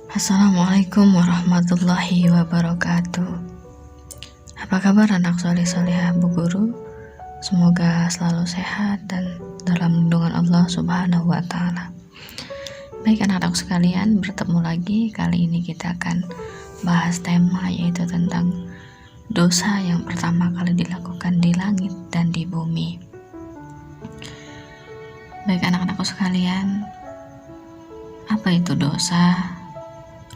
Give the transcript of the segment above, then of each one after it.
Assalamualaikum warahmatullahi wabarakatuh. Apa kabar anak soleh-solehah Bu Guru? Semoga selalu sehat dan dalam lindungan Allah Subhanahu wa Ta'ala. Baik anak-anak sekalian, bertemu lagi. Kali ini kita akan bahas tema yaitu tentang dosa yang pertama kali dilakukan di langit dan di bumi. Baik anak-anakku sekalian, apa itu dosa?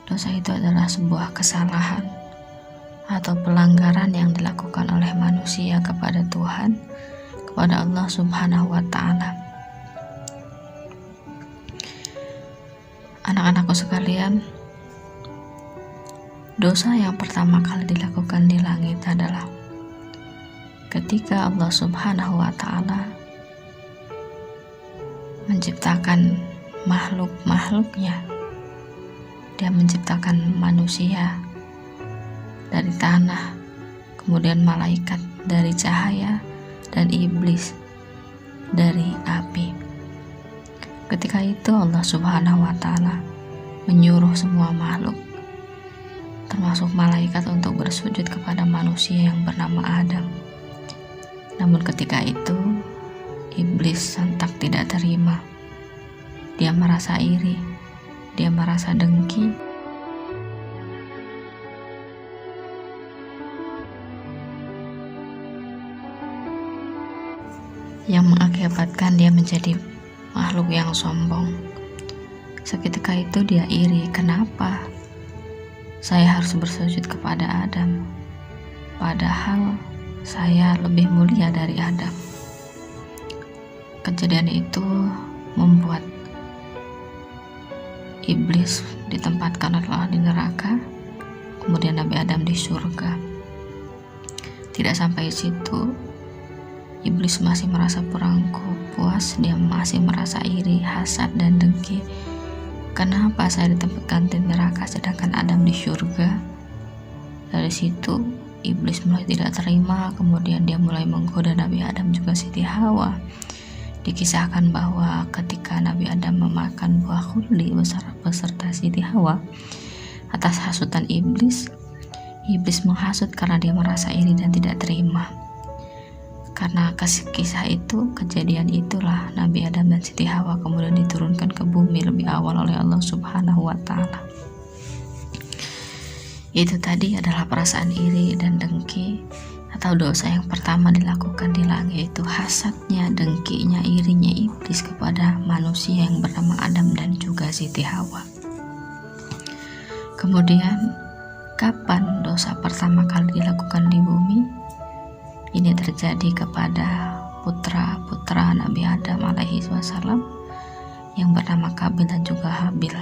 Dosa itu adalah sebuah kesalahan atau pelanggaran yang dilakukan oleh manusia kepada Tuhan, kepada Allah Subhanahu wa Ta'ala. Anak-anakku sekalian, dosa yang pertama kali dilakukan di langit adalah ketika Allah Subhanahu wa Ta'ala menciptakan makhluk-makhluknya. Dia menciptakan manusia dari tanah, kemudian malaikat dari cahaya, dan iblis dari api. Ketika itu Allah Subhanahu wa Ta'ala menyuruh semua makhluk, termasuk malaikat, untuk bersujud kepada manusia yang bernama Adam. Namun ketika itu iblis sontak tidak terima. Dia merasa iri, dia merasa dengki, yang mengakibatkan dia menjadi makhluk yang sombong. Seketika itu dia iri, kenapa saya harus bersujud kepada Adam, padahal saya lebih mulia dari Adam. Kejadian itu membuat iblis ditempatkan Allah di neraka, kemudian Nabi Adam di surga. Tidak sampai situ, iblis masih merasa kurang puas. Dia masih merasa iri, hasad, dan dengki. Kenapa saya ditempatkan di neraka sedangkan Adam di surga? Dari situ iblis mulai tidak terima, kemudian dia mulai menggoda Nabi Adam juga Siti Hawa. Dikisahkan bahwa ketika Nabi Adam memakan buah khuldi beserta Siti Hawa, atas hasutan iblis menghasut karena dia merasa iri dan tidak terima. Karena kisah itu, kejadian itulah Nabi Adam dan Siti Hawa kemudian diturunkan ke bumi lebih awal oleh Allah Subhanahu wa Ta'ala. Itu tadi adalah perasaan iri dan dengki, atau dosa yang pertama dilakukan di langit, yaitu hasadnya, dengkinya, irinya iblis kepada manusia yang bernama Adam dan juga Siti Hawa. Kemudian, kapan dosa pertama kali dilakukan di bumi? Ini terjadi kepada putra-putra Nabi Adam alaihi wasallam yang bernama Qabil dan juga Habil.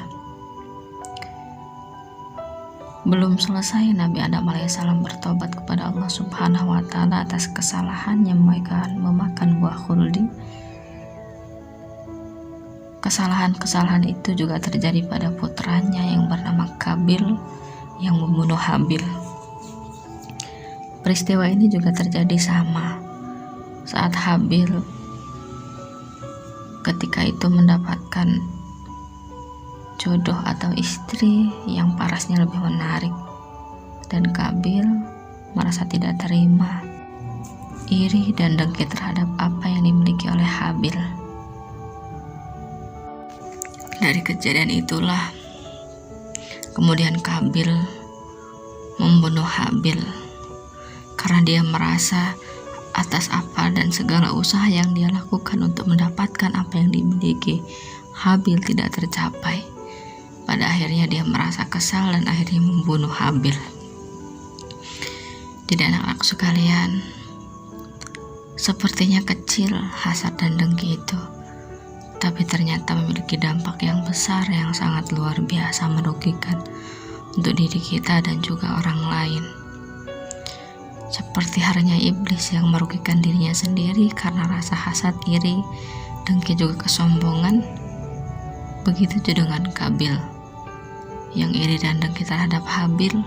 Belum selesai Nabi Adam alaihissalam bertobat kepada Allah Subhanahu wa Ta'ala atas kesalahannya memakan buah khuldi. Kesalahan-kesalahan itu juga terjadi pada putranya yang bernama Qabil yang membunuh Habil. Peristiwa ini juga terjadi sama saat Habil ketika itu mendapatkan jodoh atau istri yang parasnya lebih menarik, dan Qabil merasa tidak terima, iri dan dengki terhadap apa yang dimiliki oleh Habil. Dari kejadian itulah kemudian Qabil membunuh Habil karena dia merasa atas apa dan segala usaha yang dia lakukan untuk mendapatkan apa yang dimiliki Habil tidak tercapai. Pada akhirnya dia merasa kesal dan akhirnya membunuh Habil. Tidak anak-anak sekalian, sepertinya kecil hasad dan dengki itu, tapi ternyata memiliki dampak yang besar yang sangat luar biasa merugikan untuk diri kita dan juga orang lain. Seperti halnya iblis yang merugikan dirinya sendiri karena rasa hasad, iri, dengki juga kesombongan. Begitu juga dengan Qabil yang iri dan dengki terhadap Habil,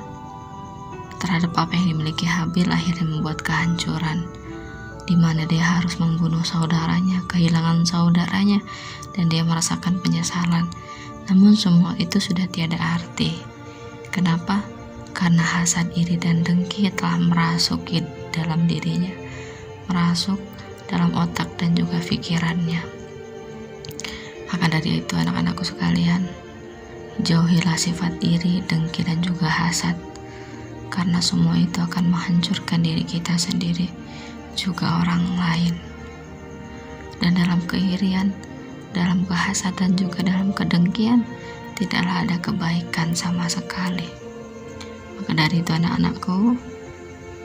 terhadap apa yang dimiliki Habil, akhirnya membuat kehancuran, di mana dia harus membunuh saudaranya, kehilangan saudaranya, dan dia merasakan penyesalan. Namun semua itu sudah tiada arti. Kenapa? Karena hasad, iri, dan dengki telah merasuki dalam dirinya, merasuk dalam otak dan juga pikirannya. Maka dari itu anak-anakku sekalian, jauhilah sifat iri, dengki, dan juga hasad, karena semua itu akan menghancurkan diri kita sendiri, juga orang lain. Dan dalam keirian, dalam kehasadan, juga dalam kedengkian, tidaklah ada kebaikan sama sekali. Maka dari itu anak-anakku,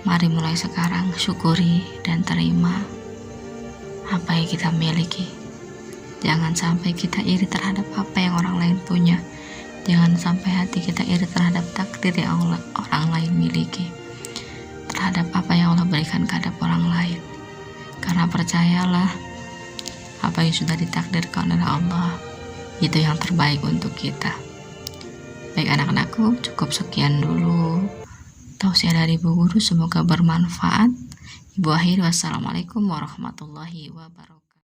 mari mulai sekarang syukuri dan terima apa yang kita miliki. Jangan sampai kita iri terhadap apa yang orang lain punya. Jangan sampai hati kita iri terhadap takdir yang orang lain miliki, terhadap apa yang Allah berikan kepada orang lain. Karena percayalah, apa yang sudah ditakdirkan oleh Allah, itu yang terbaik untuk kita. Baik anak-anakku, cukup sekian dulu tausiah dari Ibu Guru, semoga bermanfaat. Ibu akhiri, wassalamualaikum warahmatullahi wabarakatuh.